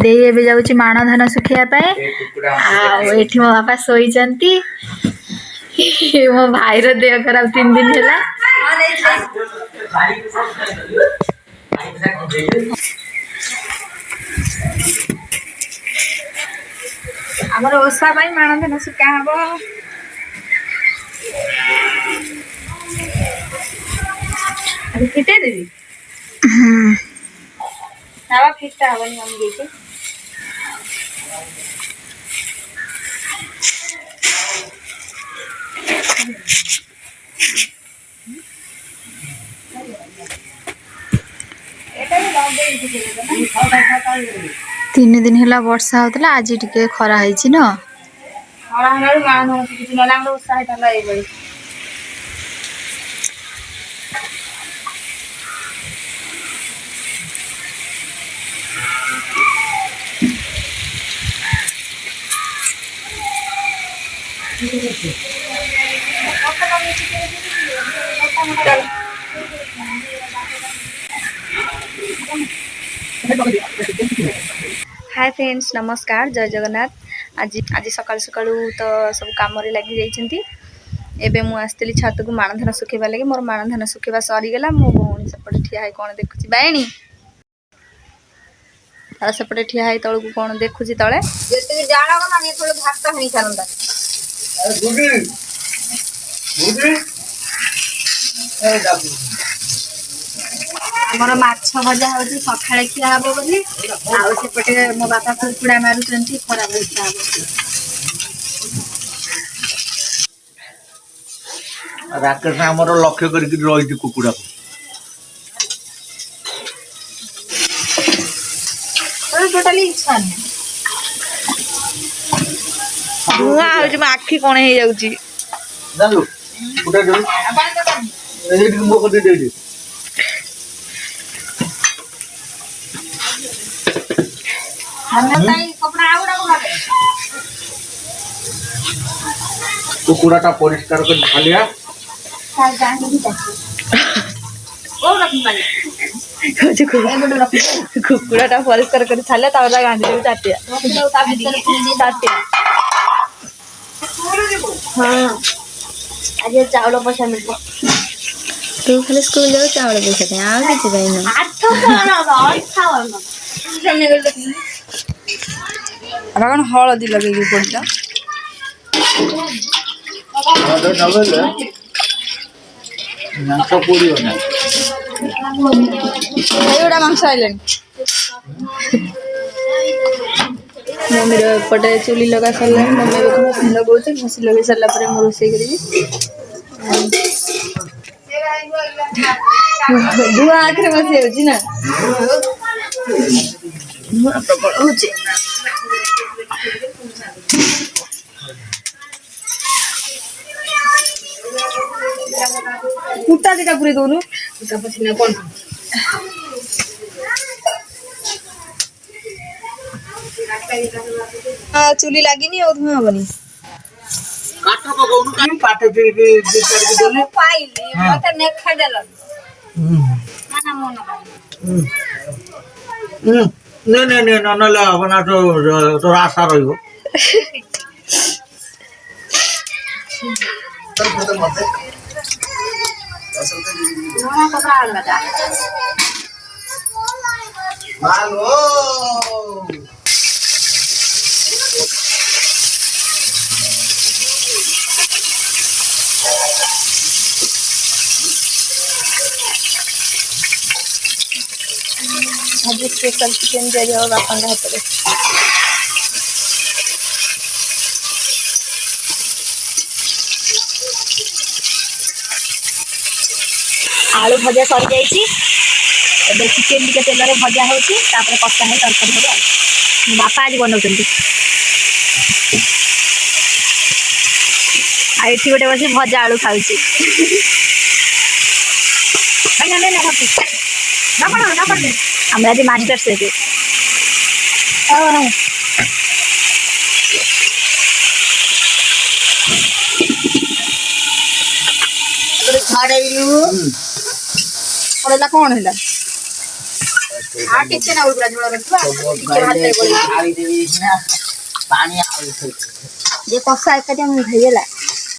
दे एबे जाउची माण धान सुखिया पाए आ एठी मो बापा सोईचंती मो भाई रो देह खराब 3 दिन हैला हमर ओसा भाई माण धान सुखा हबो अभी किते देबी हवा फिटा हवनी हम देखे तीन दिन है वर्षा होता आज टे खरा है न हाय फ्रेंड्स नमस्कार जय जगन्नाथ आज आज सकाल सकाल तो सब काम लगी जाइछंती एबे मु आस्तेली छात को माण धान सुखेबा लगे मोर माण धान सुखेबा सरी गेला मो भौणी सेपटे ठिया है कोन देखुची बायणी तार सेपटे ठिया है तळकु कोन देखुची तळे जेते जाणा को माने थोड़ा भात हई सारंदा अरे गुडी गुडी ए दाबू हमर माछ भजा होची सखाळे खिया हबो बोली आउ सेपटे मो बापा कुकुडा मारुचंती खरा भजा हबो राकेश हमर लक्ष्य करके रही कुकुड़ा को टोटली इच्छा नहीं धुआं होची म आखी कोन हे जाउची जानलु उठा दे एडी मो को दे दे हमरा ताई कपड़ा आउडा को लागे कुकुड़ाटा परिष्कार कर खालिया साल जानी भी ओ रखी माने कुकुड़ाटा परिष्कार कर छाले तावरा गांधी देबी चाटिया ता भीतर पुनी चाटिया हां आज चावल पैसा मिलबो तू खाली स्कूल जाओ चावल पैसा दे आ किछ जाइनो 800 ना समय गल अब कौन हलदी लगे पड़ता मांस आइले मम्मी पटे चुली लगा सारा मम्मी घसी लगे घसी लगे सारा मुझे रोसे करी धुआ आखिर बसी होची ना धुआ प्रबल होची कुटा दिटा पूरी दोनों कुटा पसीना कौन हां चुली लागी नहीं और धुआं बनी काठ को कोनु कानी पाटे दे चार के दोले पाइली मते ने खडेल माना मोन ने नला बना तो आशा रहियो मालो आज स्पेशल चिकन दे दियो बापन हाथ रे आलू भजा सरी जाइए एबे चिकेन टिके तेल रे भजा होची तापर कष्टा है तरकारी हो बापा आज बनाउछंती आ एठी गोटे बसी भजा आलू खाउची ना ना ना ना पड़ हमरा आज मास्टर से पड़ला कौन हैला आ किचे ना उलगरा जोड़ा रखवा के हाथ पे बोली खाली देवी ना पानी आवे ये कसा एक कदम धइला